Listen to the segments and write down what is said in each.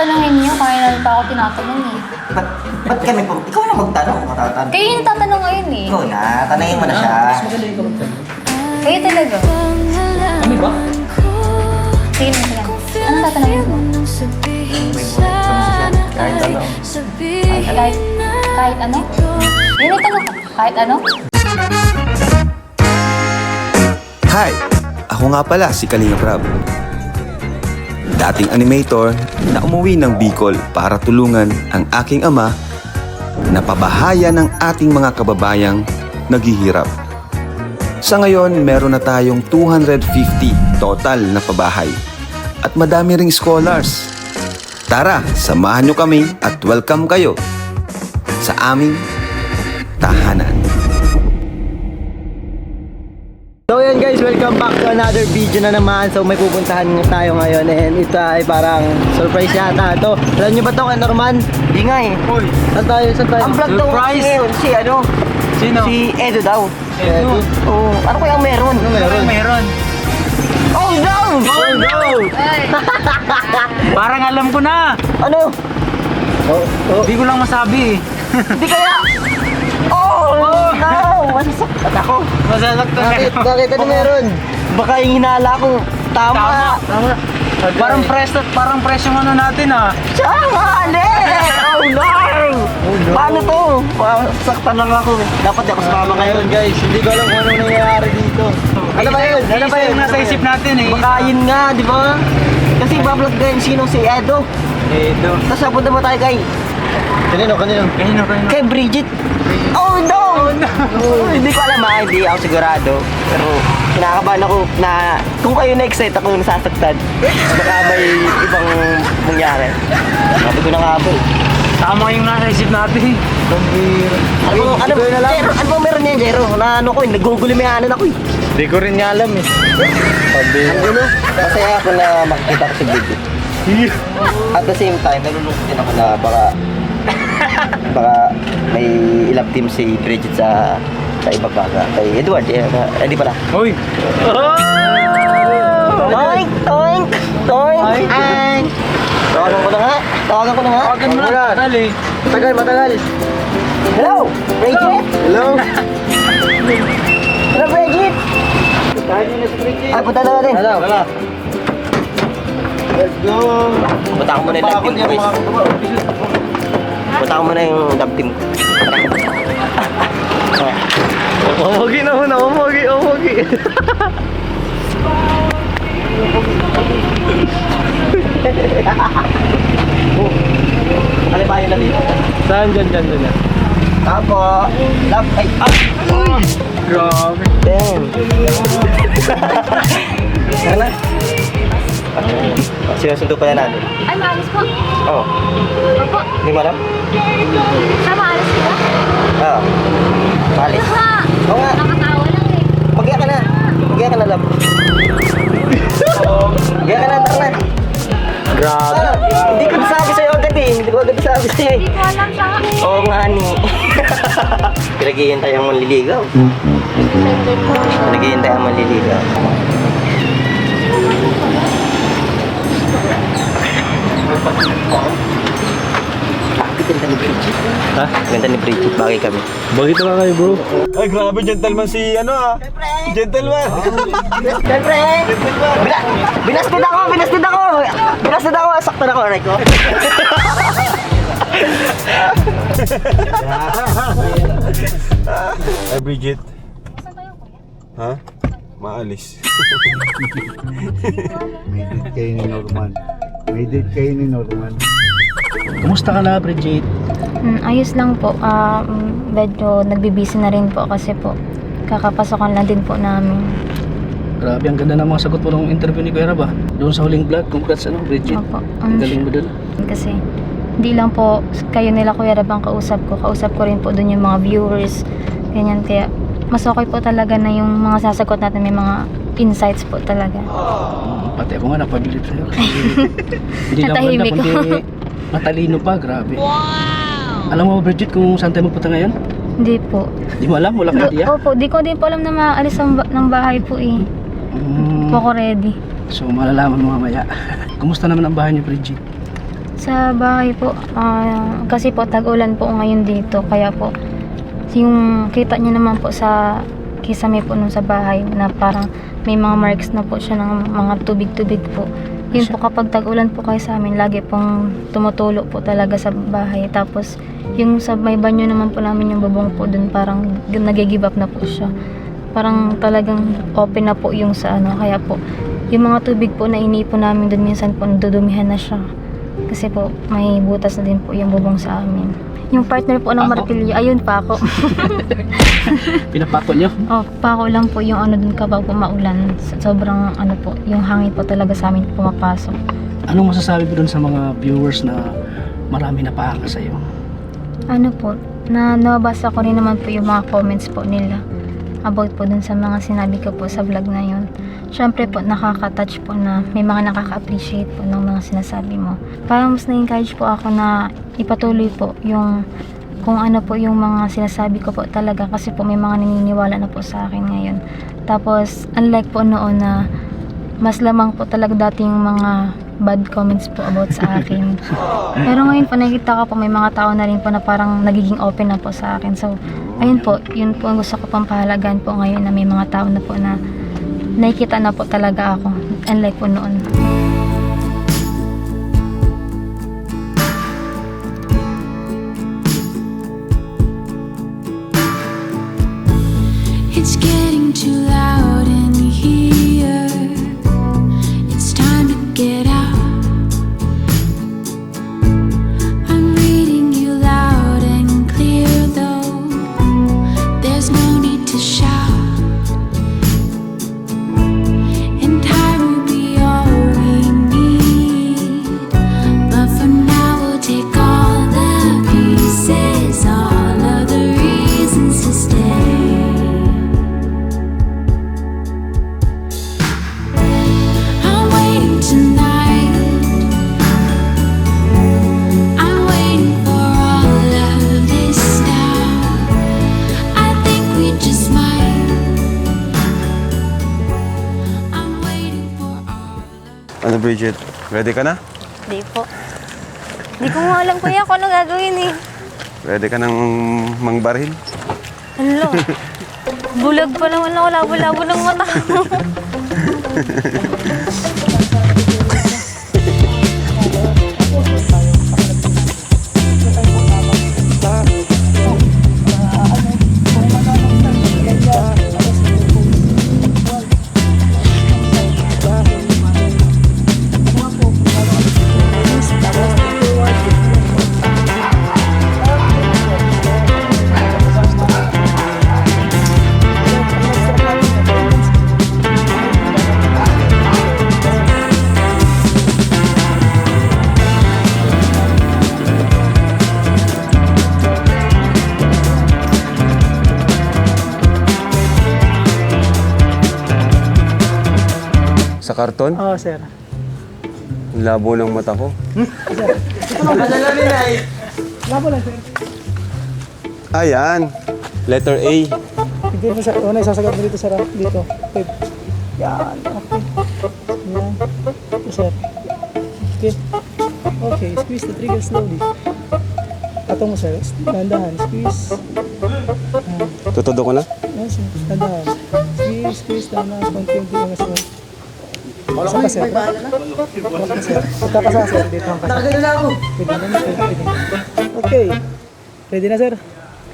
tatanungin niyo? Kaya na pa ako tinatanong eh. Ba't kami po? Ikaw na magtanong, matatanong. Kayo yung tatanong ngayon eh. Ikaw na, tanongin mo na siya. Mas maganda ikaw magtanong. Kayo talaga. Kami ba? Sige na, sige. Anong tatanungin mo? Kahit ano. Kahit ano? Yun yung tanong ko. Kahit ano? Hi! Ako nga pala si Kalinga Prab. Dating animator na umuwi ng Bicol para tulungan ang aking ama na pabahaya ng ating mga kababayang naghihirap. Sa ngayon, meron na tayong 250 total na pabahay at madami ring scholars. Tara, samahan nyo kami at welcome kayo sa aming tahanan. So yun guys, welcome back to another video na naman. So may pupuntahan tayo ngayon and ito ay parang surprise yata ito. Alam nyo ba ito kay Norman? Hindi nga eh. Uy, saan tayo? Ang vlog daw kasi ngayon, si ano? Sino? Si Edo daw. Edo? Oo. Ano kaya meron? Ano meron? Meron. Oh no! Oh no! Parang alam ko na. Ano? Hindi ko lang masabi. Hindi kaya? Oh no! Masasaktan ako. Masasaktan Bakit? Bakit? Ano meron? Baka yung hinala ko. Tama. Tama. Parang fresh yung ano natin ah. Tama! Oh no! Paano to? Saktan lang ako. Dapat di ako sumama Ngayon ngayon. guys, hindi ko alam kung ano nangyayari dito. Ano ba yun? Ano ba yun? Yung nasa isip natin eh. Baka yun nga, di ba? Kasi bablog din sino si Edo. Edo. Tapos napunta mo tayo kay Kanino? Kanino? kay Bridget. Oh no! Hindi ko alam ha, hindi ako sigurado. Pero kinakabahan ako na kung kayo na-excite ako nasasaktan, baka may ibang mangyari. Sabi ko na nga ba eh. Tama yung nasa isip natin. Ano ba meron niya, Jero? Na ano ko, nagugulimayanan ako eh. Hindi ko rin nga alam eh. Sabi. Ano? Masaya ako na makikita ko si Bridget. At the same time, nalulungkot din ako na baka may ilap team si Bridget sa ibang baga. Kay Edward, hindi pala. Uy. Toink! Toink! Toink! Toink! Tawagan ko na nga. Tawagan ko na nga. Tawagan mo na. Tagal eh. Matagal. Hello! Bridget! Hello? Hello, Bridget! Ay, punta na natin. Hello? Let's go! Punta ko muna yung love team ko, guys. Punta ko muna yung love team ko. Umagi na muna, umagi. Ano ba yun na dito? Saan? Dyan. Tapo! Love! Ay! Ah! Grabe. Damn! Sana? Sinusundo pa yan natin. Ay, maalis po. Oo. Opo. Hindi mo alam? Sa maalis ka? Oo. Malis. Ha? Oo nga. Nakatawa lang eh. Mag-iya ka na. Mag-iya ka na, love. Mag-iya ka na, tara na. Grabe. Hindi ko nasabi sa'yo agad eh. Hindi ko agad nasabi sa'yo eh. Hindi ko alam siya. Oo nga ni. Pinaghihintay ang manliligaw. Pinaghihintay ang manliligaw. Ganda ni Bridget. Ha? Ganda ni Bridget. Bagay kami. Bakit na kayo bro? Ay grabe, gentleman si ano ah. Gentleman. Siyempre! Binastid ako! Sakto na ako, aray ko. Ay, Bridget. Saan kayo, kuya? Ha? Maalis. May date kayo ni Norman. Kumusta ka na, Bridget? Ayos lang po. Medyo nagbibisi na rin po kasi po kakapasokan lang din po namin. Grabe, ang ganda ng mga sagot mo ng interview ni Kuya Rab ah. Doon sa huling vlog, congrats Bridget. Opo. Ang galing mo doon. Kasi hindi lang po kayo nila Kuya Rab ang kausap ko rin po doon yung mga viewers, ganyan. Kaya mas okay po talaga na yung mga sasagot natin may mga insights po talaga. Pati ako nga napabilib sa'yo kasi hindi lang maganda Natahimik kundi ako. matalino pa, grabe. Wow! Alam mo Bridget kung saan tayo magpunta ngayon? Hindi po. Di mo alam? Wala kang idea? Opo, di ko din po alam na maalis ng bahay po eh. Po ko ready. So malalaman mo mamaya. Kumusta naman ang bahay niyo, Bridget? Sa bahay po, kasi po tag-ulan po ngayon dito, kaya po yung kita niyo naman po sa kisame po nung sa bahay na parang may mga marks na po siya ng mga tubig-tubig po. Yun po kapag tag-ulan po kayo sa amin, lagi pong tumutulo po talaga sa bahay. Tapos yung sa may banyo naman po namin yung bubong po dun parang nag-give up na po siya. Parang talagang open na po yung sa ano, kaya po yung mga tubig po na iniipon namin dun minsan po nadudumihan na siya. Kasi po may butas na din po yung bubong sa amin. Yung partner po ng Ako? martilyo, ayun pa ako. Pinapako nyo? Oh, pako lang po yung ano dun kapag po maulan. Sobrang ano po, yung hangin po talaga sa amin pumapasok. Anong masasabi mo dun sa mga viewers na marami na paaka sa'yo? Ano po, nabasa ko rin naman po yung mga comments po nila about po dun sa mga sinabi ko po sa vlog na yun. Syempre po, nakaka-touch po na may mga nakaka-appreciate po ng mga sinasabi mo. Parang mas na-encourage po ako na ipatuloy po yung kung ano po yung mga sinasabi ko po talaga, kasi po may mga naniniwala na po sa akin ngayon. Tapos, unlike po noon na mas lamang po talaga dati yung mga bad comments po about sa akin. Pero ngayon po nakikita ko po may mga tao na rin po na parang nagiging open na po sa akin. So, ayun po, yun po ang gusto ko pang pahalagaan po ngayon, na may mga tao na po na nakikita na po talaga ako, unlike po noon. It's getting too loud in here. It's time to get out. I'm reading you loud and clear though. There's no need to shout. And time will be all we need. But for now we'll take all the pieces, all of the reasons to stay. I'm waiting tonight. I'm waiting for all of this now. I think we just might. I'm waiting for all of. Ano, Bridget? Ready ka na? Hindi po. Hindi ko nga alam kuya kung ano gagawin eh. Ready ka nang mangbaril? Hello. Bulag pa naman ako, labo-labo ng mata ko. Sa karton? Oo, sir. Ang labo ng mata ko. Labo lang, sir. Ayan. Letter A. Hindi mo sa una isasagat mo dito, sir. Dito. Okay. Yan. Okay. Yan. Ito, sir. Okay. Okay. Squeeze the trigger slowly. Atong mo, sir. Dandahan. Squeeze. Tutudo ko na? Yan, sir. Dandahan. Squeeze. Squeeze. Dandahan. Konti-unti yung sir. Isa pa, sir. Pagkakasa, sir. Dito ang kasa. Nakagano na ako. Okay. Ready na, sir?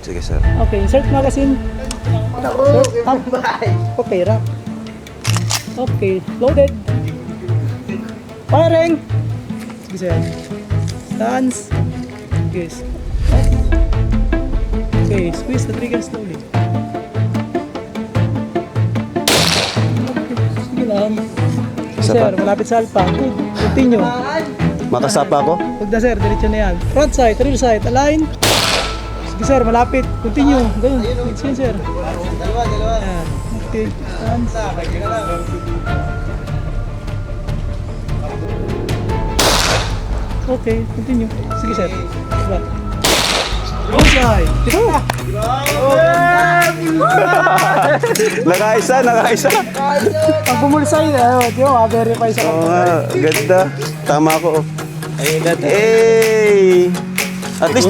Sige, sir. Okay, insert magazine. Okay, wrap. Okay, loaded. Firing! Sige, sir. Stance. Yes. Okay, squeeze the trigger slowly. Sige lang. Isa Sir, pa. malapit sa alpha. Good. Continue. Makasapa ako? Huwag na, sir. Diretso na yan. Front side, rear side. Align. Sige, sir. Malapit. Continue. Ganun. Sige, sir. Yan. Okay. Stance. Okay. Continue. Sige, sir. Diba? Bullseye. Ito. Nakaisa, nakaisa. Pag bumulsay, di ba? Verify sa Oo nga, ganda. Tama ko. Hey! At least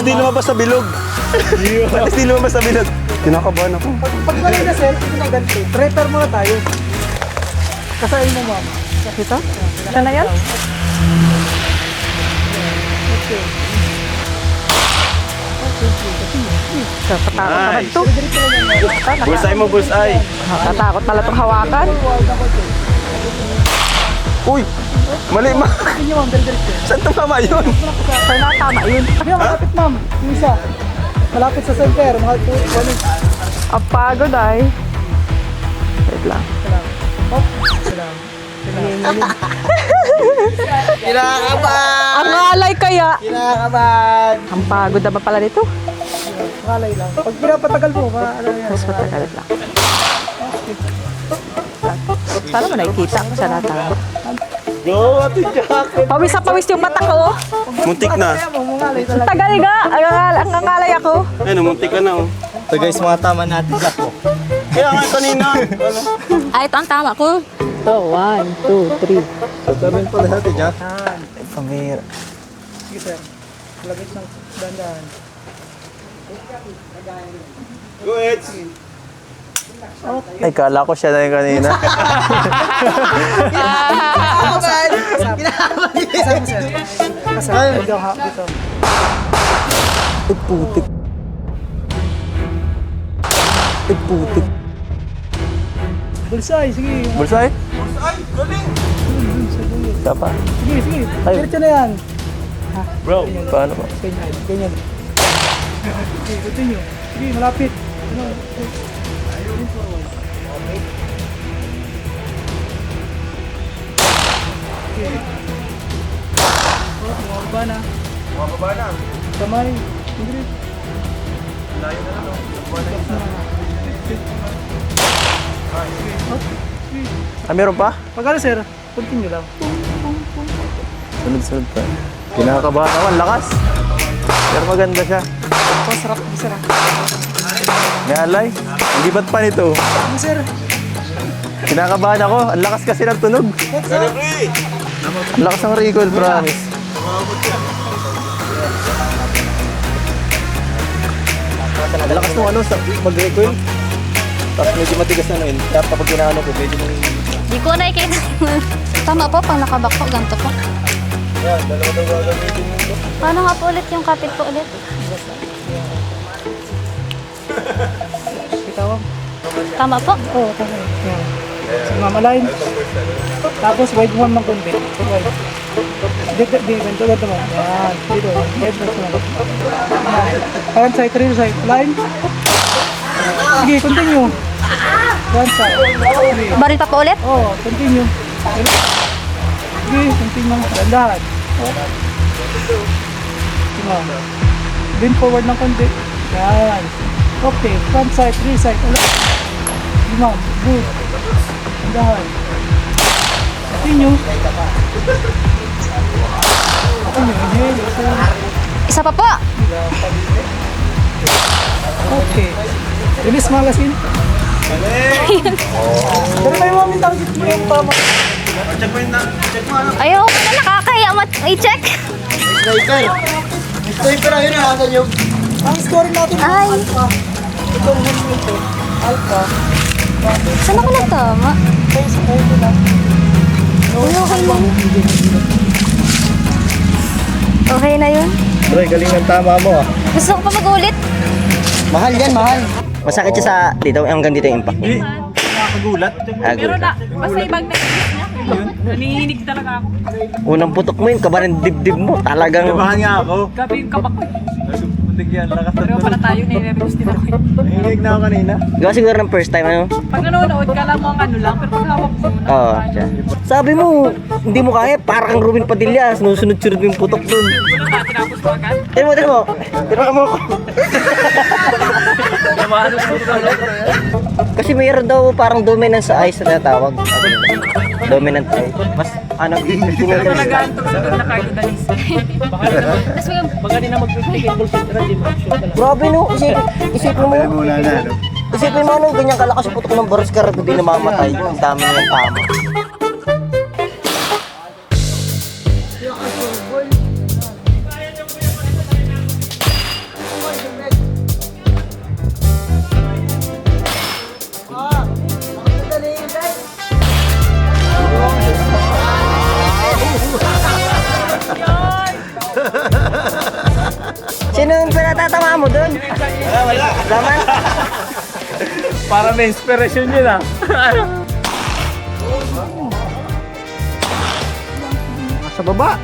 di lumabas sa bilog. At least di lumabas sa bilog. Kinakabahan ako. Pag mali na sir, ito na ganito. Prepare muna tayo. Kasain mo ma'am. Kita? Siya na yan? Okay. Nice. Bullseye mo, bullseye. Nakatakot pala itong hawakan. Uy! Mali ma. Hindi nyo ma'am, diretso. Saan tumama yun? Saan natama yun? Hindi malapit ma'am. Yung isa. Malapit sa center. Mga 2. Ang pagod ay. Wait lang. Kinakabahan! Ang alay kaya. Kinakabahan! Ang pagod naman pala nito. Kalay lang. Pag pinapatagal mo, ano yan? Mas matagal lang. Paano mo nakikita ko sa natakot? Go, Ate Jack! Pawis na pawis yung mata ko. Muntik na. Mga Tagal nga. Ang angalay ako. Ayun, muntik ka na oh. So guys, mga tama natin Jack po. Kaya nga kanina. Ay, ito ang tama ko. Ito, 1, 2, 3. Sasabihin pala natin Jack. Pamira. Sige sir. Lagit ng dandahan. Go, Eds! Ay, kala ko siya na yung kanina. Kasama sir. Kasama. Dito ha. Dito. Ay, putik. Ay, putik. Bulsay. Sige. Bullseye? Isa pa. Sige, sige. Ay. Diretso na yan. Bro, paano ba? Ganyan. Ganyan. Sige, continue. Sige, malapit. Ano? Bumababa na. Mababa na. Kamay. Ingrid. Layo na lang. Ah, meron pa? Pag ano sir, continue lang. Sunod-sunod pa. Kinakabahan ako, ang lakas. Pero maganda siya. Masarap, masarap. May alay. Ang libat pa nito. Ano sir? Kinakabahan ako. Ang lakas kasi ng tunog. Ang lakas ng recoil, promise. Ang lakas ng ano, sa mag-recoil. Tapos medyo matigas na yun. Kaya kapag ginaano ko, medyo Di ko nakikita. Tama po, pang nakabak po, ganito po. yan, dalawa daw gagamitin mo. Paano nga po ulit yung kapit po ulit? Bitawang. Tama po. Oo, tama. Yan. So, mama line. Tapos wide one ng konti. Wide. Dito, ganito, ganito mo. Yan. Dito. Head first mo. Yan. Front side, rear side. Line. Sige, continue. Front side. Sige. Barita po ulit? Oo, continue. Sige, continue. Dandahan. Sige. Lean forward ng konti. Yan. Okay, front side, rear side. Sige ma'am, good. Dandahan. Continue. Inhale, exhale. Isa pa po. Okay. Release magasin. Pero kayo mami, target mo yung tama. Check mo yun na. Check mo ano. Ayaw ko na nakakaya i-check. Sniper! Sniper ang yun, nasa yung... Ang scoring natin Ay. alpha. Itong huli ito. Alpha. Saan ako nagtama? Okay, sa kayo ito lang. Okay lang. Okay na yun. Bro, galing ng tama mo ah. Gusto ko pa mag-ulit. Mahal yan, mahal. Masakit siya sa dito, hanggang dito yung impact. Nakakagulat. Pero na, Basta ibang nanginginig talaga ako. unang putok mo yun, kaba ng dibdib mo. Talagang, Kabahan nga ako. Gabi yung kabak ko. Muntik yan. Lakas na Pero pala tayo, nire-repost din ako. Nahinig na ako kanina. gawa siguro ng first time, ano? Pag nanonood ka lang mo ang ano lang, pero pag hawak mo, Oo, siya. Sabi mo, hindi mo kaya, para kang Ruben Padilla, sinusunod-sunod mo yung putok dun. wala na, tinapos mo agad. Tira mo. Tira mo ako. Kasi mayroon daw parang dominance sa eyes na natawag. Dominant eye. Mas, ano, Nag-aantog sa doon na cardialis. grabe no, isipin mo. Muna na. No? Isipin mo nung ganyang kalakas yung putok ng Boris Carrado, di namamatay. Ang dami niyang tama. Sino yung pinatatawa mo dun? Wala. Laman? Para may inspiration yun ah. Sa baba.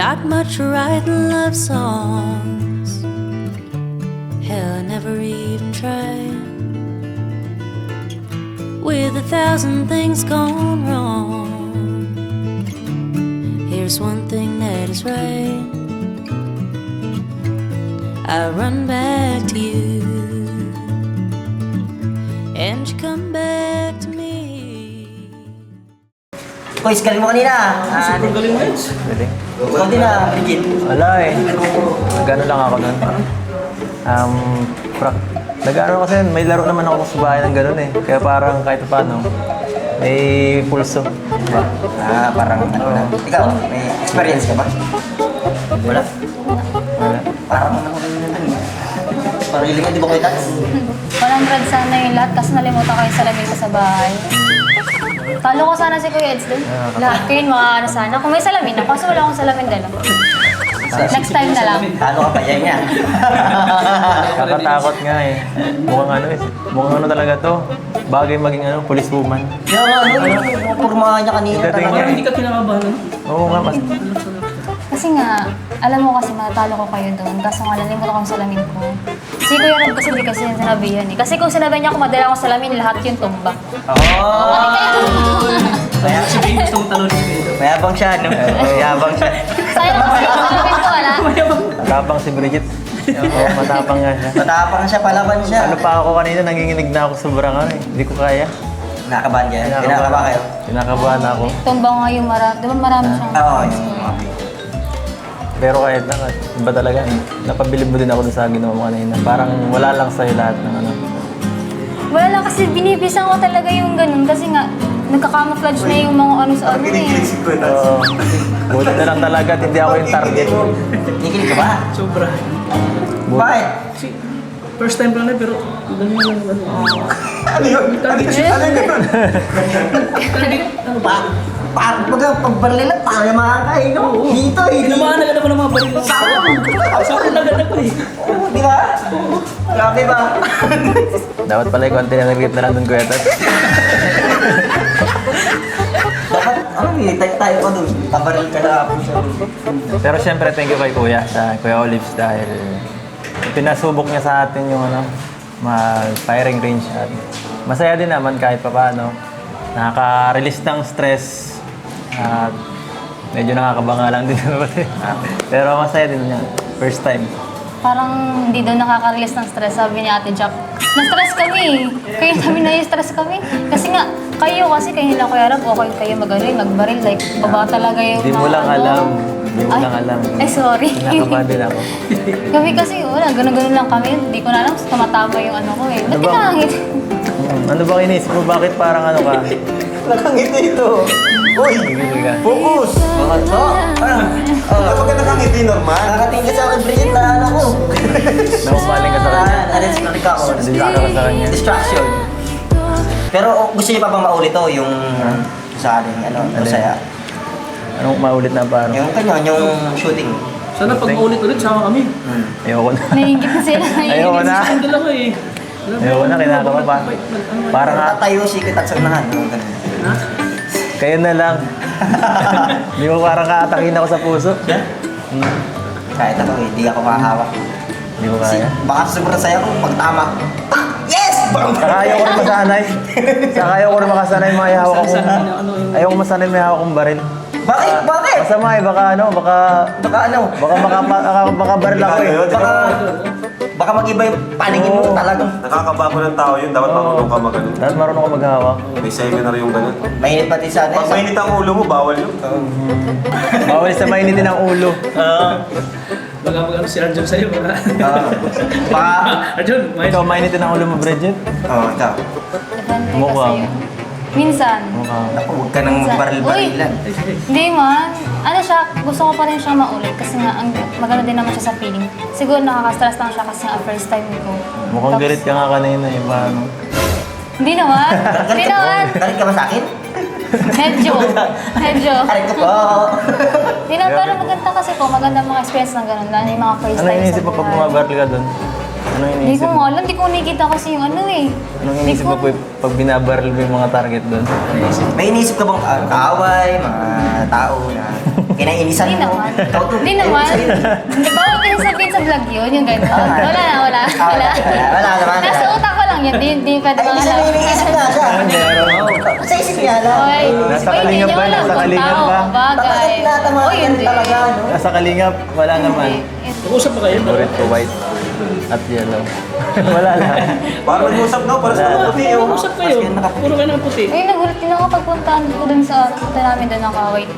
Not much writing love songs. Hell, I never even tried. With 1,000 things gone wrong, here's one thing that is right. I run back to you, and you come back to me. Kois, galing mo kanina. Super galing mo yun. Ikaw din na, Bridget. Wala eh. Nag-ano lang ako nun. Nag-ano kasi may laro naman ako sa bahay ng gano'n eh. Kaya parang kahit paano, may pulso. Diba? Parang ano na. Ikaw, may experience ka ba? Wala. Wala. Parang ano rin yun. Parang hiling ka, di ba kayo tats? 100 sana yung lahat kasi nalimutan ko yung salamin ko sa bahay. Talo ko sana si Kuya Eds dun. Lahat kayo mga ano sana. Kung may salamin ako, kaso wala akong salamin dala. Next time na lang. Talo ka pa yan yan. Kakatakot nga eh. Mukhang ano talaga to. Bagay maging ano, police woman. Yung ano, yung purmahan niya kanina. Dating talaga. niya. Hindi ka kinakabahan, ano? Oo nga, mas... Kasi nga, alam mo kasi matalo ko kayo doon. Kaso nga, nalimutan ko yung salamin ko. Si Kuya Rob kasi hindi kasi sinabi yan eh. Kasi kung sinabi niya kung madala akong salamin, lahat yung tumba. Kaya, Gusto mong talon dito. mayabang siya, no? Mayabang siya. Sayang kasi yung salamin ko, wala. Matapang si Bridget. Oo, matapang nga siya. Matapang siya, palaban siya. Ano pa ako kanina, nanginginig na ako sobrang ano eh. Hindi ko kaya. Nakabahan ka? Kinakaba kayo? Kinakabahan ako. Tumba nga yung marami. Di ba marami siyang... Oo, yung mga Pero kahit na, iba talaga eh. Napabilib mo din ako dun sa ginawa mo kanina. Parang wala lang sa'yo lahat ng ano. Wala lang kasi binibisan ko talaga yung ganun. Kasi nga, nagka-camouflage na yung mga ano sa ano eh. Oo. Buti na lang talaga at hindi ako yung target. Nikilig ka ba? Sobra. Bakit? Kasi, first time lang na, pero ganyan lang. Ano yun? Ano yung ganun? Ano ba? Parang pagbaril lang, parang makakain, no? Dito eh. Tinamaan agad ako ng mga baril. Sakot agad ako eh. Oo, di ba? Grabe ba? Dapat pala yung konti na nag-rip na lang dun, Kuya Tat. Dapat, tayo pa dun. Pabaril ka na po siya. Pero syempre, thank you kay Kuya, sa Kuya Olives dahil pinasubok niya sa atin yung ano, firing range at masaya din naman kahit pa paano. Nakaka-release ng stress at medyo nakakabanga lang din naman. Pero masaya din niya. First time. Parang hindi daw nakaka-release ng stress, sabi ni Ate Jack. Na-stress kami. Kaya sabi na stress kami. Kasi nga, kayo lang Kuya Rob, okay kayo magbaril. Like, baba talaga yung Hindi mo lang alam. Hindi mo lang alam. Ay, sorry. Kinakabahan din ako. Kami kasi, wala, ganun-ganun lang kami. Hindi ko na alam, tumatama yung ano ko eh. Ba't Ano ba? kinangit? Ano bang inisip mo? Bakit parang ano ka? Nakangiti ito. Uy! Sige ka. Focus! Kapag ka nakangiti, normal. Nakatingin ka sa akin, Bridget, na ano ko. Naupaling ka sa kanya. Na-distract ako. Nadistract ka sa kanya. Distraction. Pero gusto niyo pa bang maulit to? Yung sa ating masaya? Anong maulit na parang? Yung kanya, yung shooting. Sana pag maulit-ulit, sama kami. Ayoko na. Nahingit na sila. Ayoko na. Ang dalawa eh. Ayoko na, kinakaba pa. Parang nga, Tatayo si Kitat sa unahan. kayo na lang. Hindi mo parang kaatakin ako sa puso. Kahit ako, hindi ako makahawak. Hindi mo kaya. Baka sobrang saya ko pag tama. Yes! Saka ayaw ko rin masanay. Saka ayaw ko rin makasanay mga hawak akong... Ayaw ko masanay may hawak akong baril. Bakit? Bakit? Masama eh, baka ano, baka makabaril ako eh. Baka mag-iba yung paningin mo talagang. Nakakabago ng tao yun. Dapat marunong ka mag-ano. Dapat marunong ka maghawak. May seminar yung ganun. Mainit pati sana. Pag mainit ang ulo mo, bawal yun. Bawal sa mainitin ang ulo. Baka mag-ano si Arjun sa'yo. Baka... Arjun, Ikaw mainitin ang ulo mo, Bridget? Oo, ikaw. Depende Mukhang. kasi. Minsan. Mukhang. Naku, huwag ka nang baril-barilan. Hindi man. Ano siya, gusto ko pa rin siyang maulit kasi nga ang maganda din naman siya sa feeling. Siguro nakaka-stress lang siya kasi nga first time ko. Mukhang Tapos- galit ka nga kanina eh, paano? Hindi naman. Hindi naman. Galit ka ba sa akin? Medyo. Medyo. Galit ko po. Hindi na, pero maganda kasi po. Maganda mga experience ng ganun. Lalo yung mga first Ano time sa iniisip mo pag buhay. bumabaril ka doon? Ano Hindi iniisip ko mo? nga alam. Hindi ko nakikita kasi yung ano eh. Anong Hindi iniisip ko- mo pag binabaril mo yung mga target doon? May inisip ka bang kaaway, mga tao na kinainisan Hindi mo? naman. Ikaw to. Hindi naman. Hindi ba huwag kayo sabihin sa vlog yun? Yung gano'n. Wala na, wala. Wala. Wala naman. Nasa utak ko lang yun. Hindi pwede Ay, mga isa alam. na iniisip nga siya. Meron. Sa isip niya lang. Oy, Nasa oy, kalingap hindi niyo ba? alam Nasa kung kalingap tao, ba? bagay. Bakit natama Oy, ka hindi. talaga, no? Nasa kalingap, wala naman. Mag-usap pa kayo. Red to white at yellow. Wala lang. Para mag-usap daw, para sa mga puti. Mag-usap kayo. Puro ka ng puti. Uy, nagulat din ako pagpuntahan ko dun sa punta namin dun nakawait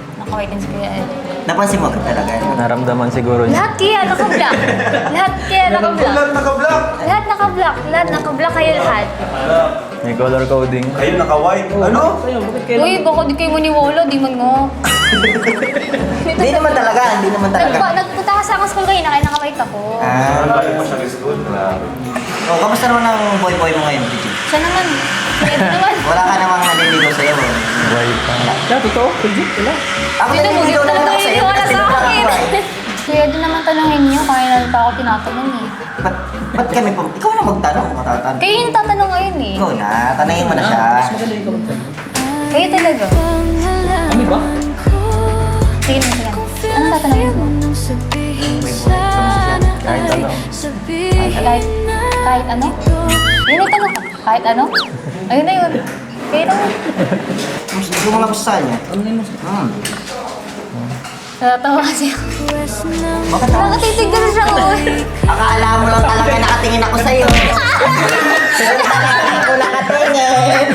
din si Kuya Ed. Napansin mo ka talaga. no? Naramdaman siguro niya. Lahat kaya naka-block. Lahat kaya naka-block. Naka-block. Lahat naka-block. Lahat naka-block kayo lahat. May color coding. Kayo naka-white. Ano? Kayo, bakit kayo? Uy, baka di kayo maniwala, di man nga. Hindi naman talaga, hindi naman talaga. Nagpunta ka sa akong school kayo, nakawait ako. Balik mo sa school. Grabe. Oh, kamusta naman ang boy-boy mo ngayon, Gigi? Siya naman. Kuya Ed naman. Wala ka namang naliligaw sa'yo. White pa. Wala, totoo. Legit, wala. Ako Sino mo, naliligaw naman ako sa'yo. wala Kasi sa akin. nakakabay. Kuya Ed naman tanongin niyo, kaya na pa ako tinatanong eh. Ba't kami po? Ikaw na magtanong. Matatanong. Kayo yung tatanong ngayon eh. Ikaw na, tanongin mo na siya. Mas maganda yung magtanong. Kayo talaga. Kami ba? Sige mo sila. Anong tatanungin mo? Kahit ano. Kahit ano? Yun yung tanong ka. Kahit ano? Ayun na yun. Kayo naman. Gusto mo nga gusto sa kanya? Ano yun? Natatawa kasi ako. Bakit ako? Nakatitigil siya ko. Akala mo lang talaga nakatingin ako sa'yo. Talaga ako nakatingin.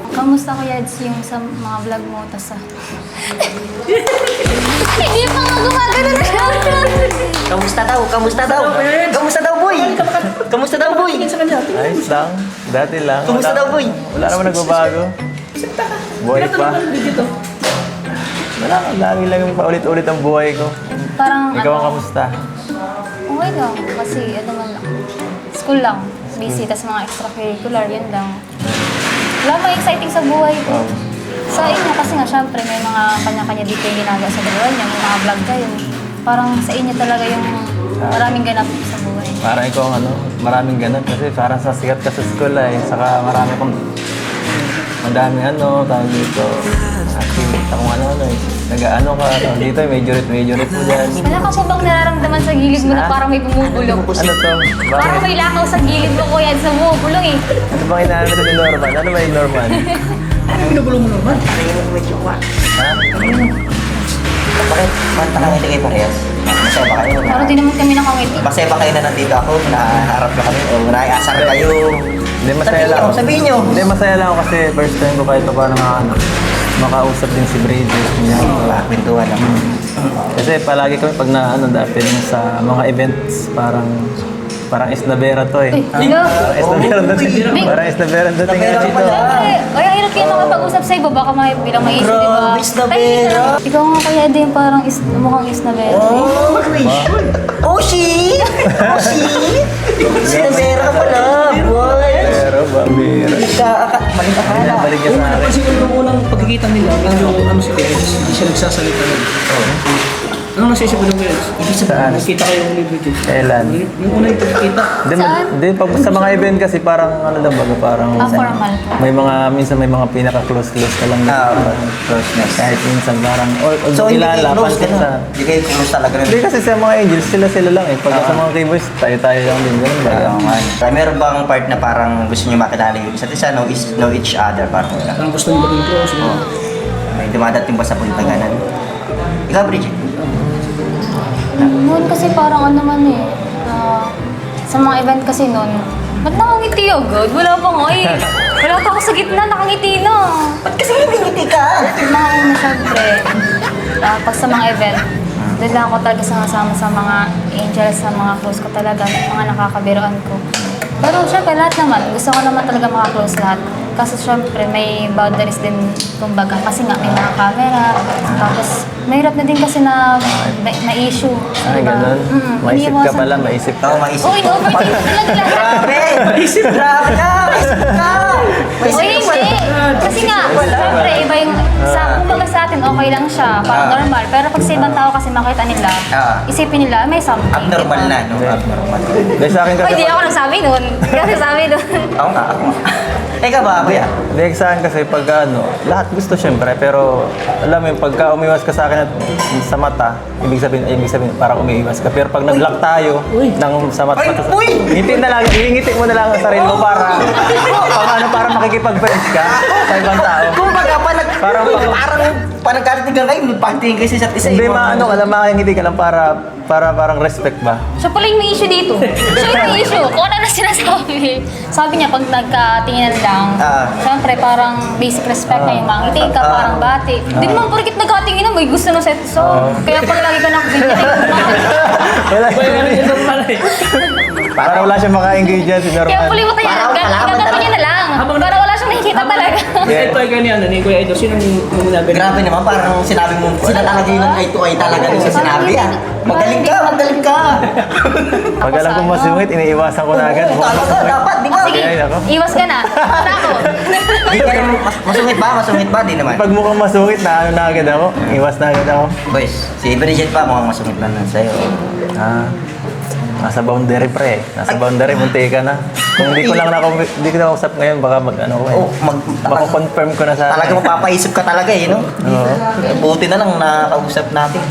Kamusta ko Yads yung sa mga vlog mo? Tas sa... Hindi pa nga gumagano na siya. Kamusta daw? Kamusta daw? Kamusta daw, boy? Kamusta daw, boy? Ayos lang. Dati lang. Kumusta Wala- daw, boy? Wala naman nagbabago. Buhay pa. Legit, oh. Wala, lagi lang yung paulit-ulit ang buhay ko. Parang Ikaw ang ano, kamusta? okay lang. Kasi ano man lang. School lang. Busy. Tas mga extracurricular. Yun lang. Wala pang exciting sa buhay ko. Wow. Sa inyo kasi nga syempre may mga kanya-kanya dito yung ginagawa sa buhay niya. May mga vlog kayo. Parang sa inyo talaga yung maraming ganap sa buhay. Parang ikaw ang ano, maraming ganap kasi parang sa sikat ka sa school eh. Saka marami kong madami ano, tawag dito. Activity kung ano eh. Nag-ano ka, tawag dito, majorit mo dyan. Wala ka po bang nararamdaman sa gilid mo na parang may bumubulong? Ano to? Parang Bakit? may lakaw sa gilid mo kuya sa bumubulong eh. Ano bang inaano ni Norman? Ano ba yung Norman? Ano binubulo mo naman? Ha? Bakit? Manta kami hindi kayo parehas? Masaya ba kayo? Parang di naman kami nakangiti. Masaya ba kayo na nandito ako? Naharap na kami? O naiasar kayo? Hindi, masaya Sabihin lang. nyo, sabihin nyo. Hindi, masaya lang ako kasi first time ko kahit pa paano makausap din si Bridget. Kwentuhan lang. Kasi palagi kami pag dati sa mga events, parang Isnabera to eh. Hello? Parang Isnabera dating. Parang Isnabera dating nga dito. Siyempre, ay hirap kayo makapag-usap sa iba, baka may bilang maisip, di ba? Grabe, Isnabela. Ikaw nga kuya din parang mukhang Isnabela. Oh, Oshi! Oshi! Sinabera ka pala, boy! Pero Bambira. Maling akala. Balik ka Kung sa akin. napansin ko nung unang pagkikita nila, medyo ano si Perez, hindi siya nagsasalita nun. Anong nasisip mo nung Perez? Saan? Nakita kayo ni Bridget. Kailan? Yung unang pagkikita. Hindi, pag sa mga event kasi parang ano lang baga, parang Formal. minsan may mga pinaka-close ka lang na Closeness. kahit minsan parang So, hindi kayo kilala, close ka pansin na? sa... Hindi kayo close talaga rin? Hindi kasi sa mga angels, sila lang eh. Pag sa mga K-boys, tayo lang din. Ganun ba? Oo nga. Kaya meron bang part na parang gusto nyo makilala yung isa't isa, know each other, parang wala? Ang gusto niyo maging close. May dumadating ba sa puntaganan? Ikaw, Bridget? Noon kasi parang ano man eh. Sa mga event kasi noon, ba't nakangiti agad? Wala pa nga eh. Wala pa ako sa gitna, nakangiti na. Ba't kasi ngiti ka? Nauna syempre, pag sa mga event, doon lang ako talaga sama sa mga angels, sa mga close ko talaga, mga nakakabiroan ko. Pero syempre lahat naman, gusto ko naman talaga makaklose lahat. Kasi syempre may boundaries din kumbaga kasi nga may mga camera. Tapos mahirap na din kasi na issue. Ay, ganun. Maisip ka pala, maisip Oo, ka. maisip. Uy, overthink talaga lahat. Grabe! Maisip! Grabe ka! Maisip ka! Uy, hindi. Kasi nga, syempre iba yung, kumbaga sa atin okay lang siya, parang normal. Pero pag sa ibang tao kasi makita nila, isipin nila, may something. Abnormal diba? na, no? Abnormal. Dahil sa akin Uy, kasi, di ako nagsabi nun. Di ako nagsabi nun. Ako nga, ako nga. Ikaw ba, kuya? dahil sa akin kasi pag lahat gusto syempre, pero alam mo yung pagka umiwas ka sa akin at sa mata, ibig sabihin parang umiiwas ka. Pero pag nag-lock tayo ng sa mata, ngiti na lang, ingiti mo na lang ang sarili mo para para makikipag-friends ka sa ibang tao. Kumbaga, parang nagkatigan kayo, pagtingin kayo sa isa't isa. Hindi maano ka lang, makikingiti ka lang para parang respect ba? Siya pala yung may issue dito. Siya yung may issue. Kung ano na sinasabi. Sabi niya, pag nagkatinginan lang, syempre parang basic respect na yung mangiti ka, parang bati. Hindi naman porkit nagkatinginan, may gusto na set so. Kaya pag lagi ka nakabigyan, Wala para wala siyang maka-engage dyan, si kaya Norman. puli mo tayo, gagawin niya na lang. Para wala siyang nakikita talaga. Ito ay ganyan, ni Kuya Edo, sino yung nabili? Grabe naman, parang sinabi mo, sila talaga yung eye to eye talaga rin sa sinabi ah. Magaling ka, magaling ka. Pag alam kong masungit, iniiwasan ko na agad. Oo, talaga, dapat, di ba? Sige, Ay, nako. iwas ka na. Para ako. Di ka naman, masungit ba? Masungit ba? Di naman. Pag mukhang masungit, na agad ako. Iwas na agad ako. Boys, si Bridget pa, mukhang masungit lang lang sa'yo. Nasa boundary pre. Nasa boundary, munti ka na. Kung hindi ko na usap ngayon, baka mako-confirm ko na sa Talaga mapapaisip ka talaga eh, no? Oo. Buti na lang nakausap natin.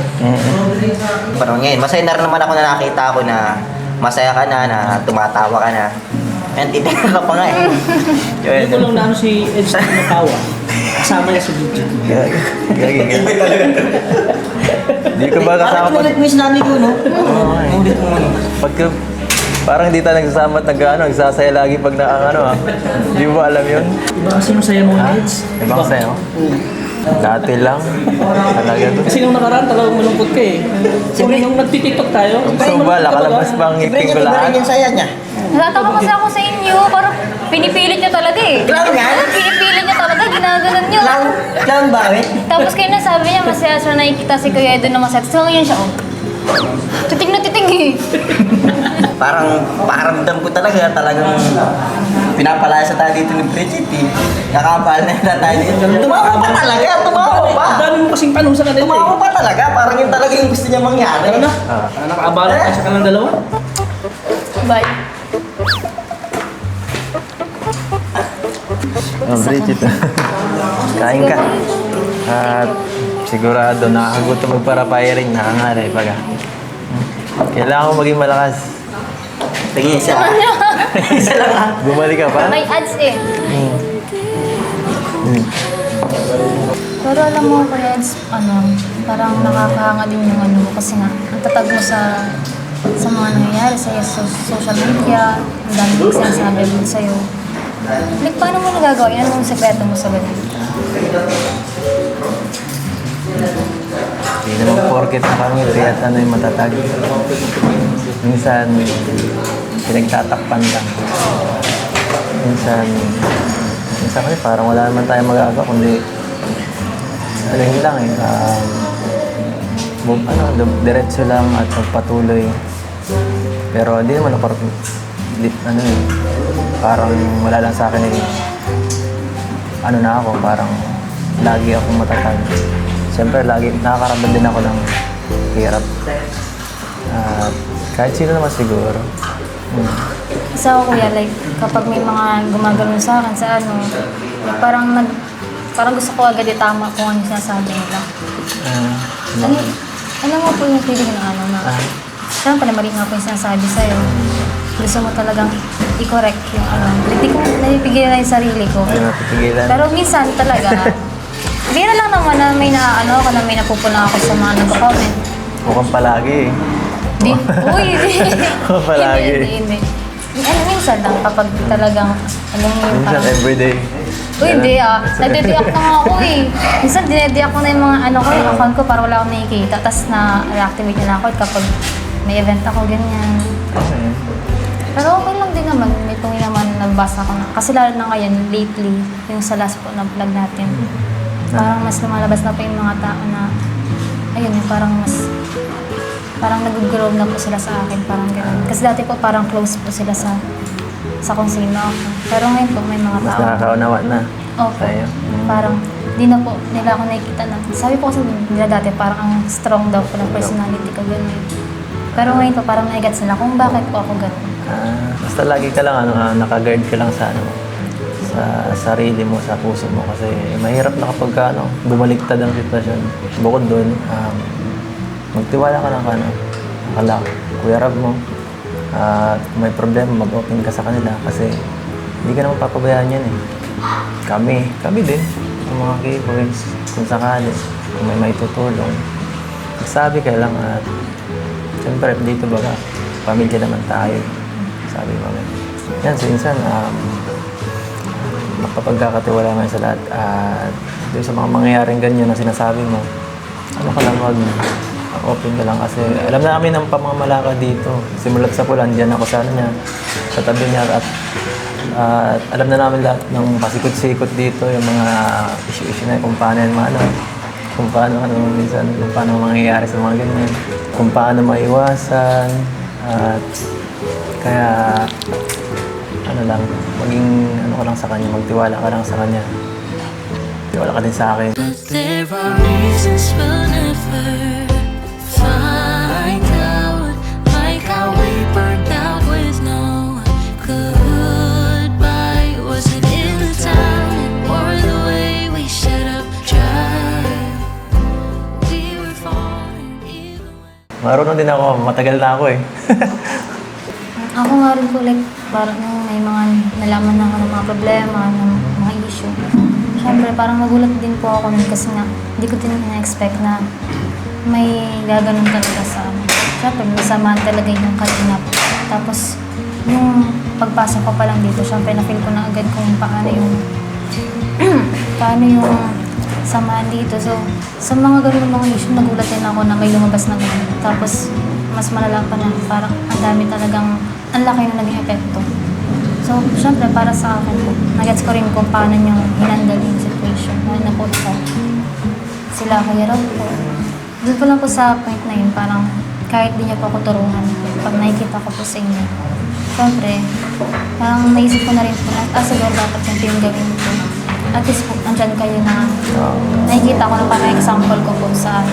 Parang ngayon, masaya na rin naman ako na nakita ko na masaya ka na tumatawa ka na. Ayan, titignan ka pa nga eh. Hindi ko lang na si Ed sa natawa. Kasama niya si Bridget. Gagi ka. Hindi ko ba kasama pag... Ulit mo yung sinabi ko, no? Ulit mo, no? Pagka, parang hindi tayo nagsasama at nagsasaya lagi pag Hindi mo alam yun? Iba kasi yung saya mo, Eds. Ibang sayo? Dati lang. Talaga to. Kasi nung nakaraan talagang malungkot ka eh. Nung nagtitiktok tayo, So ba, lakalabas pa ang Si ngipin Bridget, ko iba lahat. rin yung saya niya. Natatawa kasi ako sa inyo. Parang pinipilit niyo talaga eh. Clown yan? Pinipilit niyo talaga, ginaganon niyo. Clown ba, eh? Tapos kayo na sabi niya, masaya siya nakikita si Kuya Edo na masaya. So ngayon siya, oh. Titig na titig eh. Parang pakiramdam ko talagang pinapalaya sa tayo dito ni Bridget eh. Nakapal na yun na tayo dito. Tumawa pa talaga, tumawa pa. ang dami mo kasing tanong sa kanila eh. Tumawa pa talaga, parang yun talaga yung gusto niya mangyari. Ano na? Nakaabala tayo sa kanilang dalawa? Bye. Bridget. Kain ka. At sigurado nakakagutom magpara-firing. Nakangari pag kailangan mo maging malakas. Tingin siya. Isa lang ah. Bumalik ka pa? May ads eh. Pero alam mo, Kuya Eds, parang nakakahanga din yung kasi nga, ang tatag mo sa mga nangyayari sa social media, ang dami kong sinasabi mo sa'yo. Like, paano mo nagagawa? Yan ang sekreto mo sa ganyan. Hindi naman porket nakangiti at yung matatag. Minsan, pinagtatakpan lang. Minsan kasi parang wala naman tayong magagawa, kundi yun lang eh. Diretso lang at magpatuloy. Pero hindi naman ako parang wala lang sa akin eh. Na ako, parang lagi akong matatag. Siyempre, lagi nakakaramdam din ako ng hirap. Kahit sino naman siguro. Isa ako, Kuya, like, kapag may mga gumagano sa akin sa like, parang gusto ko agad itama kung ano sinasabi nila. Alam mo po yung feeling na siyempre, mali nga po yung sinasabi sa'yo. Gusto mo talagang i-correct yung Hindi ko napipigilan na yung sarili ko. Hindi napipigilan. Pero minsan talaga, Bira lang naman na may may napupuna ako sa mga nagko-comment. Mukhang palagi eh. Di, uy, Palagi. hindi. Minsan lang kapag talagang, alam mo yung Minsan parang, everyday. uy, hindi nagdidiak na nga ako eh. Minsan dinediak ko na yung mga yung account ko para wala akong nakikita. Tapos na-reactivate na ako kapag may event ako, ganyan. Okay. Pero okay lang din naman, may tungi naman nabasa ko na. Kasi lalo na ngayon, lately, yung sa last po na vlog natin, parang mas lumalabas na po yung mga tao na, ayun, parang nag-grow na po sila sa akin, parang gano'n. Kasi dati po parang close po sila sa kung sino ako. Pero ngayon po may mga Mas tao. nakakaunawa na. Opo. Sa'yo. Parang di na po nila ako nakikita na. Sabi po kasi nila dati parang ang strong daw po ng personality ko, gano'n. Pero ngayon po parang naigat sila kung bakit po ako gano'n. Basta lagi ka lang, naka-guard ka lang sa sa sarili mo, sa puso mo. Kasi mahirap na kapag bumaliktad ang sitwasyon. Bukod doon, magtiwala ka lang Kuya Rab mo. At kung may problema, mag-open ka sa kanila kasi hindi ka naman papabayaan yan eh. Kami din, yung mga keyboards, kung sakali, kung may tutulong. Sabi ka lang at siyempre dito baga, pamilya naman tayo. Sabi mo rin. Yan, minsan, mapapagkakatiwala ngayon sa lahat. At doon sa mga mangyayaring ganyan na sinasabi mo, open ka lang kasi alam na namin ng pamamalakad dito. Simulat sa pulan, dyan ako sa niya, sa tabi niya at alam na namin lahat ng pasikot-sikot dito, yung mga issue na kung paano yan kung paano minsan, kung paano mangyayari sa mga ganyan, kung paano maiwasan at kaya maging ka lang sa kanya, magtiwala ka lang sa kanya. Tiwala ka din sa akin. But there are reasons we'll never find out, like how we burned out with no goodbye. Was it in the time or the way we shut up dry? We were falling either way. Marunong din ako, matagal na ako eh. Ako nga rin po, like, parang nung may mga nalaman na ako ng mga problema, ng mga issue. Siyempre, parang nagulat din po ako nun kasi nga, hindi ko din na-expect na may gaganon talaga sa amin. Siyempre, may samaan talaga yung kalingap. Tapos, yung pagpasok ko pa lang dito, siyempre, na-feel ko na agad kung paano yung samaan dito. So, sa mga ganun mga issue, nagulat din ako na may lumabas na ganun. Tapos, mas malala pa na parang ang dami talagang, ang laki na naging epekto. So, syempre, para sa akin po, nagets ko rin kung paano nyo hinandle yung situation. Lalo na po sila kaya raw po. Doon po lang po sa point na yun, parang kahit di niya po ako turuan, pag nakikita ko po sa inyo, syempre, parang naisip ko na rin po na, siguro dapat yung gawin ko. At least po, andyan kayo na nakikita ko na parang example ko po sa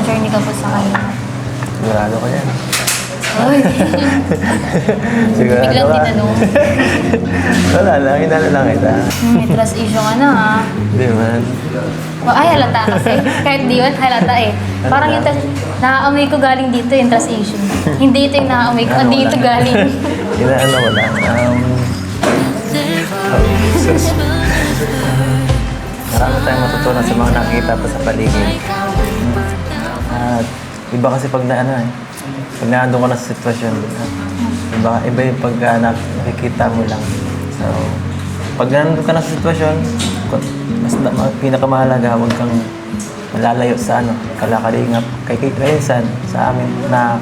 journey ko po sa kanila. Sigurado ko yan. Uy! Sigurado Biglang ka. tinanong. Wala lang, hinala lang kita. May trust issue ka na ha. Hindi man. Ay, halata kasi. Kahit di yun, halata eh. Parang yung naaamoy ko galing dito yung trust issue. Hindi ito yung naaamoy ko, dito galing. Inaano ko lang. Marami tayong matutunan sa mga nakikita pa sa paligid. At iba kasi pag pag naandun ka na sa sitwasyon, iba yung pag nakikita mo lang. So, pag naandun ka na sa sitwasyon, mas pinakamahalaga, huwag kang malalayo sa kalakalingap. Kay Insan, sa amin, na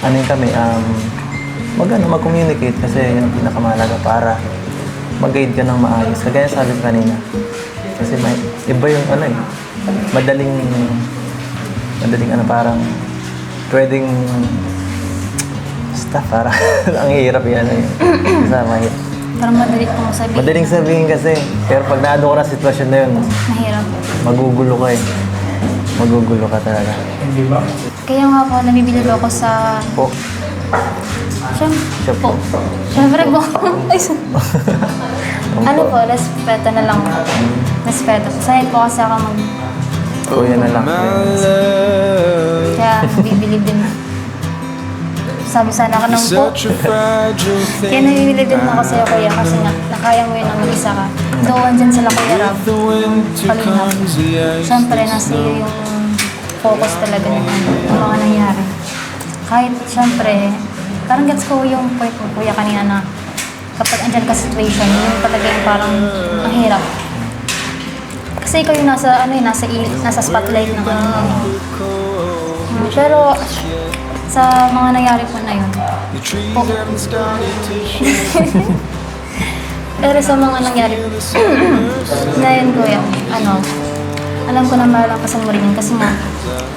kami, mag-communicate kasi yun ang pinakamahalaga para mag-guide ka ng maayos. Kagaya sabi ko kanina. Kasi iba yung madaling parang pwedeng parang ang hirap yan Parang madali pong sabihin. Madaling sabihin kasi, pero pag naano ka na sitwasyon na yun, Mahirap. magugulo ka eh. Magugulo ka talaga. Kaya nga po, nabibilib ako sa... Po. Siyempre Po. po. Siyempre po. Ano po, respeto na lang po. Respeto. Sanay po kasi ako Kuya na lang. Kaya nabibilib din. Sabi sana ka nang po. Kaya nabibilib din ako sa'yo, kuya, kasi nga, nakaya mo yun ang mag-isa ka. Though andyan sila Kuya Rab, Kalingap. Siyempre, nasa iyo yung focus talaga ng mga nangyari. Kahit siyempre, parang gets ko yung point mo, Kuya, kanina na kapag andyan ka situation, yun talaga yung parang ang hirap. Kasi ikaw yung nasa spotlight ng ano. Pero sa mga nangyari po na yun, pero sa mga nangyari na yun, Kuya, alam ko na malalampasan mo rin yun kasi nga,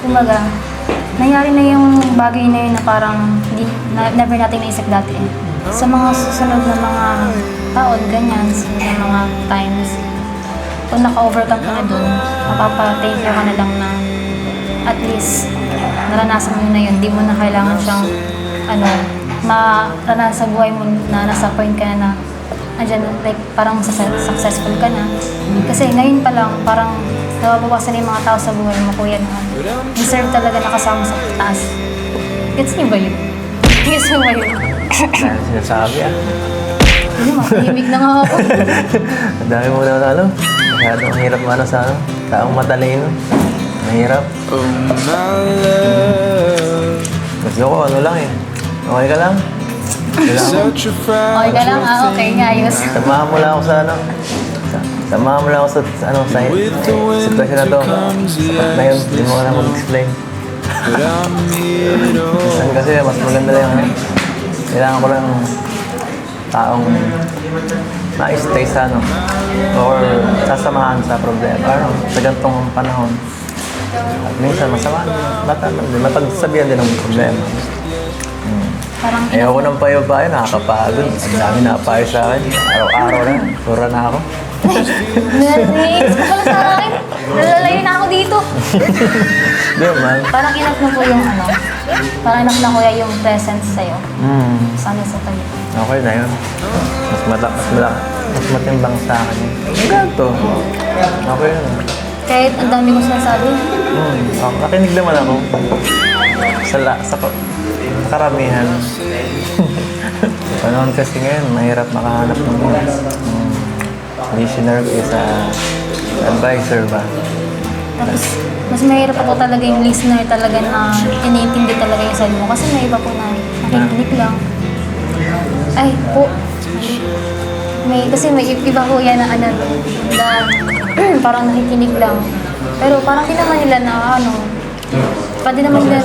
kumbaga, nangyari na yung bagay na yun na parang never natin naisip dati. Sa mga susunod na mga taon, ganyan, sa mga times, kung naka-overcome ka na dun, mapapa-take ka na lang na at least naranasan mo na yun, di mo na kailangan siyang maranasan sa buhay mo na nasa point ka na andyan, like parang successful ka na. Kasi ngayon pa lang, parang nababawasan na yung mga tao sa buhay mo, Kuya, na deserve talaga nakasama sa taas. Gets niyo ba yun? Gets mo ba yun? Dahil sinasabi Hindi, matahimik na nga ako. Ang dami mo naman ano. Masyadong hirap mana sa taong matalino. Mahirap. Gusto ko, ano lang eh. Okay ka lang? Okay ka lang, okay nga, ayos. Samahan mo lang ako sa ano. Samahan mo lang ako sa sitwasyon na to. Ngayon, hindi mo ka na mag-explain. Minsan kasi mas maganda lang yung kailangan ko lang taong ma-stay sa ano or sasamahan sa problema. Sa gantong panahon. At minsan masama, matagsabihan din ng problema. Parang Ayoko ng payo-payo, nakakapagod. Ang dami na payo sa akin. Araw-araw na, sura na ako. naiinis ko pala sa akin. Nalalayo na ako dito. Di man. Parang enough na po yung parang enough na Kuya yung presence sa'yo. Sana sa tayo. Okay na yun. Mas matimbang sa akin yun. Ang ganito. Okay yun. Kahit ang dami kong sinasabi. Nakinig naman ako. Sa karamihan. Panahon kasi ngayon, mahirap makahanap ng listener kaysa advisor ba? Tapos, mas mahirap ako talaga yung listener talaga na iniintindi talaga yung sabi mo. Kasi may iba po na nakikinig lang. Ay, po. Kasi may iba po yan na parang nakikinig lang. Pero parang di naman nila na pwede naman nila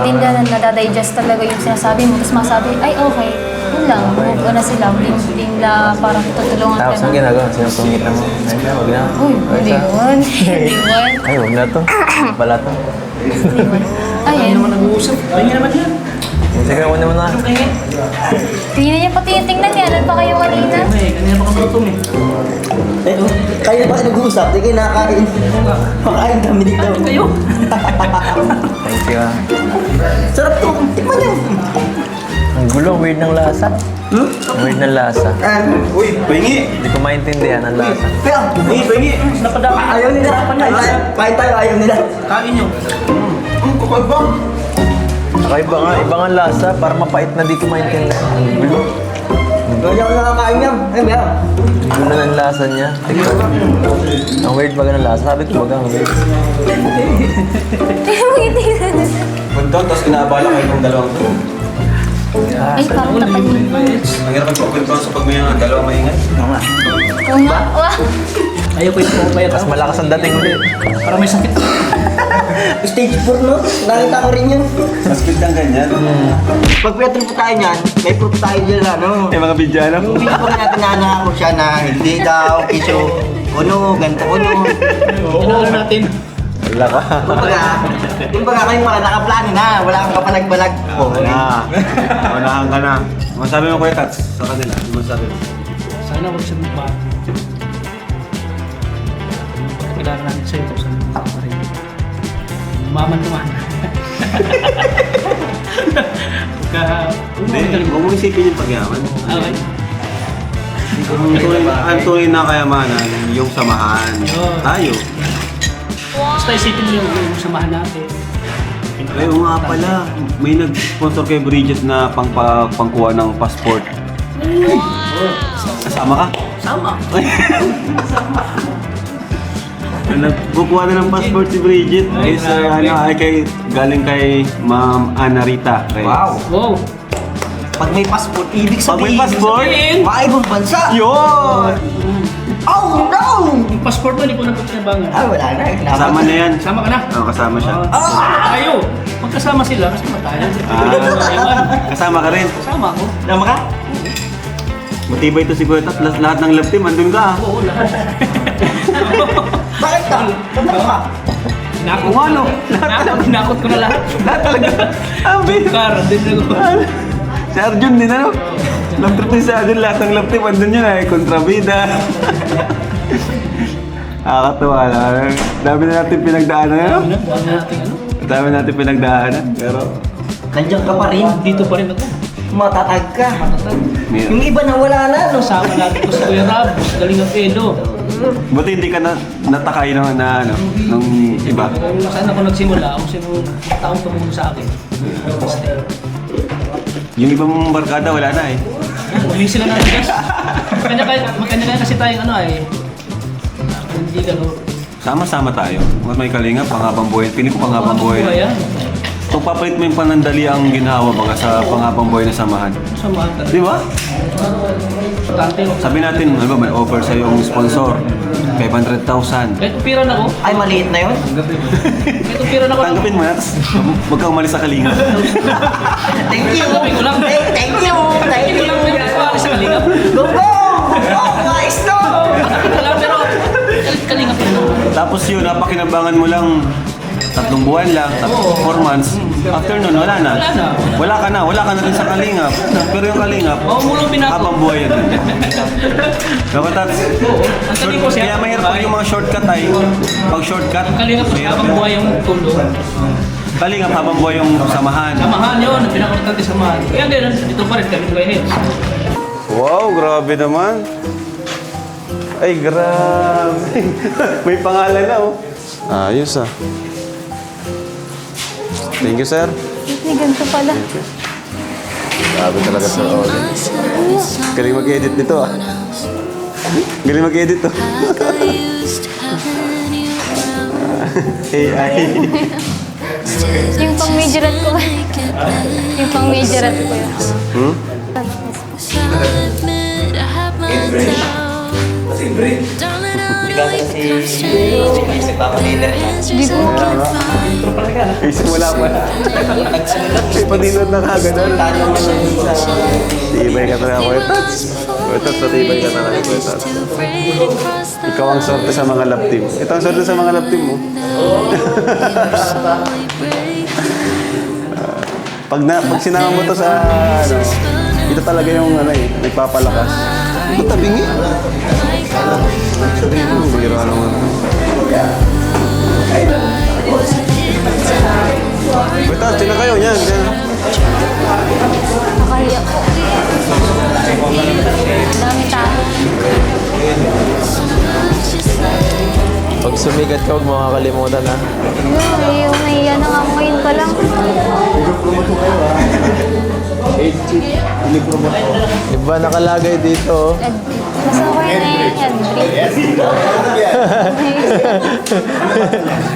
hindi nila nadadigest talaga yung sinasabi mo. Tapos masabi, ay okay, yun lang, move on na sila. Hindi nila parang tutulungan ka Tapos ang na. ginagawa, sinusungit na mo. Ay, wag na. Uy, hindi yun. Hindi yun. Ay, wag na to. Pala to. Ay, Hindi naman nag-uusap. Pahinga naman yan. Sige, ako naman na. Hindi na niya pati yung tingnan yan. Ano pa kayo kanina? Kanina pa kami gutom eh. Kayo na ba kayo nag-uusap? Hindi kayo nakakain. Makain kami dito. Kayo? Thank you. Sarap to. Tikman niyo. Ang gulo, weird ng lasa. Weird ng lasa. Uy, pahingi. Hindi ko maintindihan ang lasa. Kaya, Pahingi. Napadami. ayaw nila. Kain tayo, ayaw nila. Kain nyo. Kakaiba nga, iba nga lasa. Para mapait na di ko maintindihan. Ang gulo. Hindi ako nakakain yan. Ay, ba? Ang gulo ng lasa niya. Tignan. Ang weird baga ng lasa. Sabi ko baga ang weird. Punto, tapos inaabala kayo ng dalawang to. Ay, parang tapat niyo. Ang hirap magpapagpapag sa pag may dalawang maingay. Oo nga. Wah! Ayaw ko yung pumapayat Mas ako. malakas ang dating ulit. Parang may sakit. Stage 4, no? Nakita ko rin yun. Mas good lang ganyan. Pag petro po tayo niyan, may proof tayo dyan, ano? May mga bidyana. Yung video po natin na nangako siya na hindi daw, iso, ganito, Ano natin? Wala ka. Kumbaga kayo pala nakaplano na, wala kang kapalag-balag. Unahan ka na. Masabi mo Kuya Tats sa kanila. Ano masabi mo? Sana wag siya magbago. Kailangan natin sa ito. Sana magbago rin. Maman-tuman. Hindi, huwag mo isipin yung pagyaman. Okay. Ang tunay na kayamanan, yung samahan. Tayo. Basta isipin niyo yung samahan natin. Ay, oo nga pala. May nag-sponsor kay Bridget na pangkuha ng passport. Kasama ka? Sama. Nagkukuha na ng passport si Bridget. Ay, galing kay Ma'am Ana Rita. Kay, Wow. Pag may passport, ibig Pag sabihin. may passport, Maibang bansa. yun! Oh no! Yung passport mo, hindi ko napagkinabangan. Ah, wala na. Kasama na yan. Sama ka na. Oo, kasama siya. Tayo. Pagkasama sila, kasama tayo. Kasama ka rin. Kasama ako. Tama ka? Matibay ito si Kuya Tat. Lahat ng love team, andun ka. Oo, lahat. Bakit ka? Tama ka? Hinakot ko. Ano? Hinakot ko na lahat. Lahat talaga. Abi. Car, din ako. Si Arjun din, ano? Love trip din si Arjun. Lahat ng love team, andun yun ay kontrabida. Nakakatuwa na. Dami na natin pinagdaanan. Ano? Dami natin ano? Dami natin pinagdaanan. Pero, Nandiyan ka pa rin. Dito pa rin ako. Matatag ka. may- Yung iba na wala na, no? Kasama natin ko sa Kuya Rab, sa Galing ng Edo. buti hindi ka natakay nung iba. Kung saan ako nagsimula, ako sinong taong tumulong sa akin. Yung ibang barkada, wala na eh. Huling sila na guys. Magkanya kasi tayong ano ay. Hindi gano'n. Sama-sama tayo. May kalingap, panghabang buhay. Piling ko panghabang buhay. Yan. Pagpapalit mo yung panandali ang ginawa baga sa panghabang buhay na samahan. Samahan talaga. Di ba? Importante. Sabi natin, ano ba, may offer sa yung sponsor. 500,000. Kahit upiran ako. Ay, maliit na yun. Kahit upiran ako. Tanggapin mo na, tapos huwag kang umalis sa kalingap. Thank you. Sabi ko lang. Hey, thank you. Thank Hindi you. ko lang pero pare sa kalingap. Go, go! Go, guys, no! Sabi ko lang pero kalingap pa rin. Tapos yun, napakinabangan mo lang 3 buwan lang, 4 months. After nun, wala na. Wala na. Wala ka na rin sa kalingap. Pero yung kalingap, Oo, mulong pinako. habang buhay yun. Dapat that's, Ang sabi ko siya. kaya mahirap pag yung mga shortcut ay, pag shortcut, Kalingap pa mahirap habang yan. buhay yung tulong. Kalingap habang buhay yung samahan. Samahan yun, ang pinakaimportante samahan. Kaya ganun, dito pa rin kami kay Heads. Wow, grabe naman. Ay, grabe. May pangalan na, oh. Ayos, ah. Thank you, sir. May ganito pala. Grabe talaga, sir. Oh, galing mag-edit nito, ah. Galing mag-edit, oh. AI. Yung pang majorette ko. Yung pang majorette ko yun. Hmm? Hindi ko Isip wala pa. May padinod na kagad. Tibay ka talaga, Kuya Tats. Kuya Tats, tibay ka talaga, Kuya Tats. Ikaw ang sorte sa mga love team. Ito ang sorte sa mga love team mo. Pag sinama mo to sa ano, ito talaga yung ano eh, nagpapalakas. Ito tabingi. Biro naman. Basta, sino kayo? Yan. nakahiya po. Dami tao. Pag sumigat ka, huwag mo makakalimutan ha. Yung nahiya na nga ako ngayon pa lang. Iba nakalagay dito. Mas okay na yung headbreak.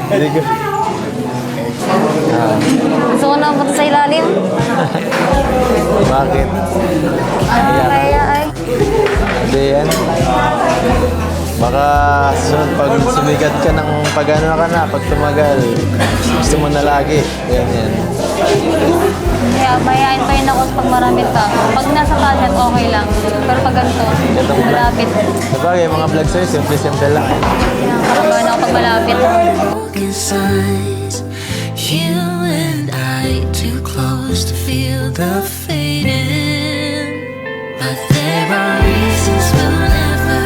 Hindi ko. Gusto ko na punta sa ilalim. Bakit? Kaya ay. Hindi yan. Baka sunod pag sumigat ka ng pag ano ka na, pag tumagal, gusto mo na lagi. Yan. Kaya mayayain pa rin ako pag marami tao. Pag nasa budget, okay lang. Pero pag ganito, malapit. Sabagay, mga vlog sa'yo, simple-simple lang. Nakakabahan ako pag malapit. Broken signs. You and I too close to feel the fading. But there are reasons we'll never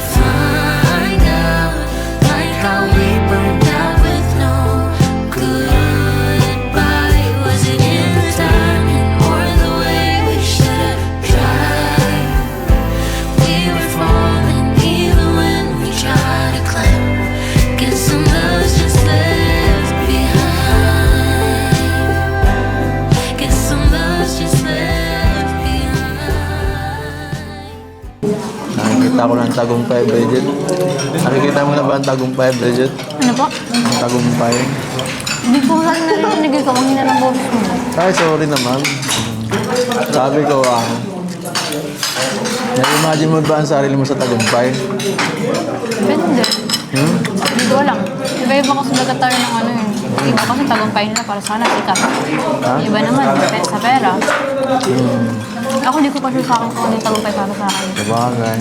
find out. Like how we burned out with no goodbye. Was it in the timing or the way we should have tried? We were falling even when we tried to climb. Guess some love's just left behind. Guess some love Nakakita ko ng tagumpay, Bridget. Nakikita mo na ba ang tagumpay, Bridget? Ano po? Ang tagumpay. Hindi po sa akin narinig ko. Ang hina ng boses mo. Ay, sorry naman. Sabi ko, na-imagine mo ba ang sarili mo sa tagumpay? Depende. Hindi ko alam. Iba-iba kasi baga tayo ng ano yun. Iba kasi tagumpay nila para sana sikat. Iba naman, sa pera. Ako hindi ko pa sure sa akin kung ano yung tagumpay para sa akin. Sabagay.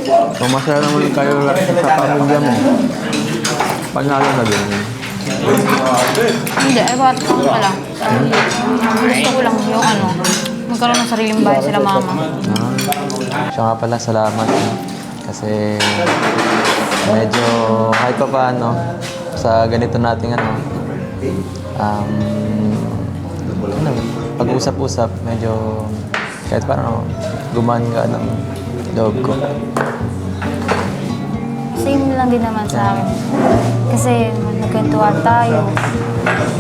Kung masaya naman kayo sa pamilya mo, panalo na din. Hindi, ba't ako ka lang. Gusto ko lang yung ano, magkaroon ng sariling bahay sila mama. Siya nga pala, salamat. Kasi medyo kahit pa paano sa ganito nating pag-usap-usap, medyo kahit paano gumanga ng loob ko. Same lang din naman sa akin. Kasi nagkwentuhan tayo.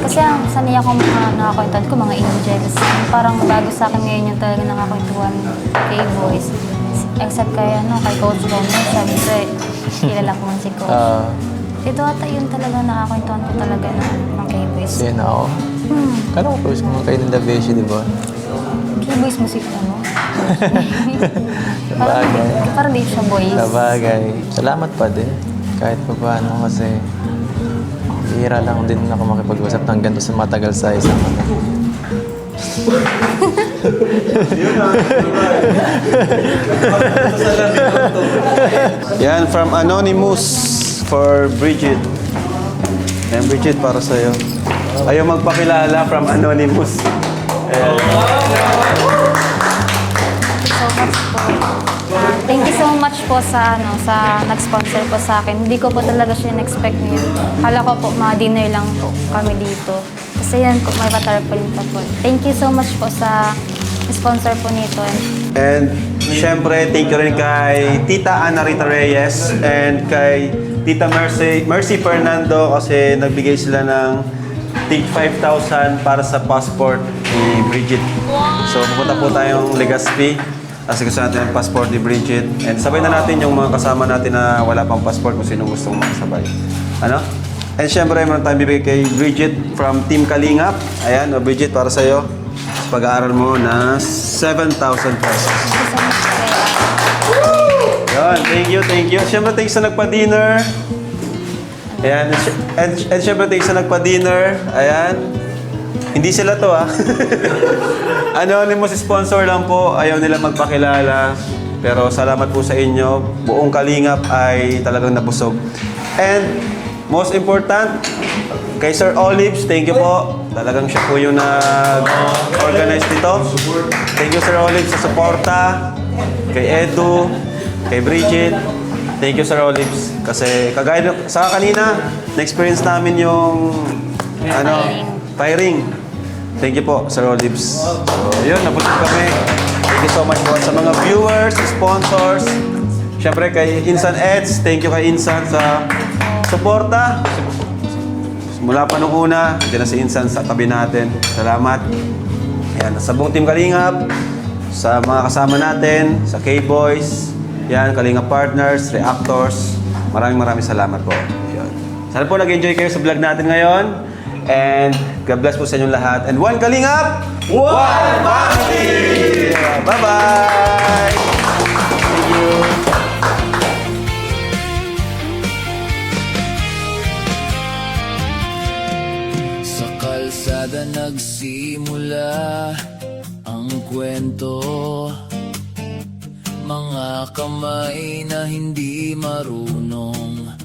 Kasi ang sanay akong mga nakakwentuhan ko, mga angels. Parang bago sa akin ngayon yung talaga nakakwentuhan kay boys. Except kay Coach Romer, sabi ko kilala ko man si Coach. Ito ata yun talaga nakakwentuhan ko talaga ng kay boys. Yan ako. Kala ko first mo kayo ng Daveshi, di ba? Kay boys musik Sabagay. Parang di siya boys. Sabagay. Salamat pa din. Kahit pa paano kasi bihira lang din ako makipag-usap ng ganito sa matagal sa isang Yan, from Anonymous for Bridget. Yan, Bridget, para sa'yo. Ayaw magpakilala from Anonymous. Ayan. Thank you so much po sa nag-sponsor po sa akin. Hindi ko po talaga siya in-expect niyo. Kala ko po dinner lang po kami dito. Kasi yan po, may patarpaulin pa po. Thank you so much po sa sponsor po nito. And syempre, thank you rin kay Tita Ana Rita Reyes and kay Tita Mercy Fernando kasi nagbigay sila ng tig 5,000 para sa passport ni Bridget. So pupunta po tayong Legazpi. Kasi gusto natin ang passport ni Bridget. And sabay na natin yung mga kasama natin na wala pang passport kung sino gustong makasabay. Ano? And syempre, meron tayong bibigay kay Bridget from Team Kalingap. Ayan, Bridget, para sa'yo. Pag-aaral mo na 7,000 pesos. Yan, thank you. Syempre, thanks sa nagpa-dinner. Ayan, and syempre, thanks sa nagpa-dinner. Ayan. Hindi sila to, Anonymous sponsor lang po. Ayaw nila magpakilala. Pero salamat po sa inyo. Buong Kalingap ay talagang nabusog. And most important, kay Sir Olives, thank you po. Talagang siya po yung nag-organize nito. Thank you, Sir Olives, sa suporta. Kay Edu, kay Bridget. Thank you, Sir Olives. Kasi kagaya sa kanina, na-experience namin yung firing. Thank you po, Sir Olives. So, yun, nabusog kami. Thank you so much po sa mga viewers, sponsors. Siyempre kay Insan Eds, thank you kay Insan sa suporta. Mula pa nung una, dyan na si Insan sa tabi natin. Salamat. Yan, sa buong Team Kalingap, sa mga kasama natin, sa K-Boys, yan, Kalingap Partners, Reactors. Maraming salamat po. Yan. Sana po nag-enjoy kayo sa vlog natin ngayon. And God bless po sa inyong lahat. And one Kalingap, one family! Bye-bye! Thank you. Sa kalsada nagsimula ang kwento, mga kamay na hindi marunong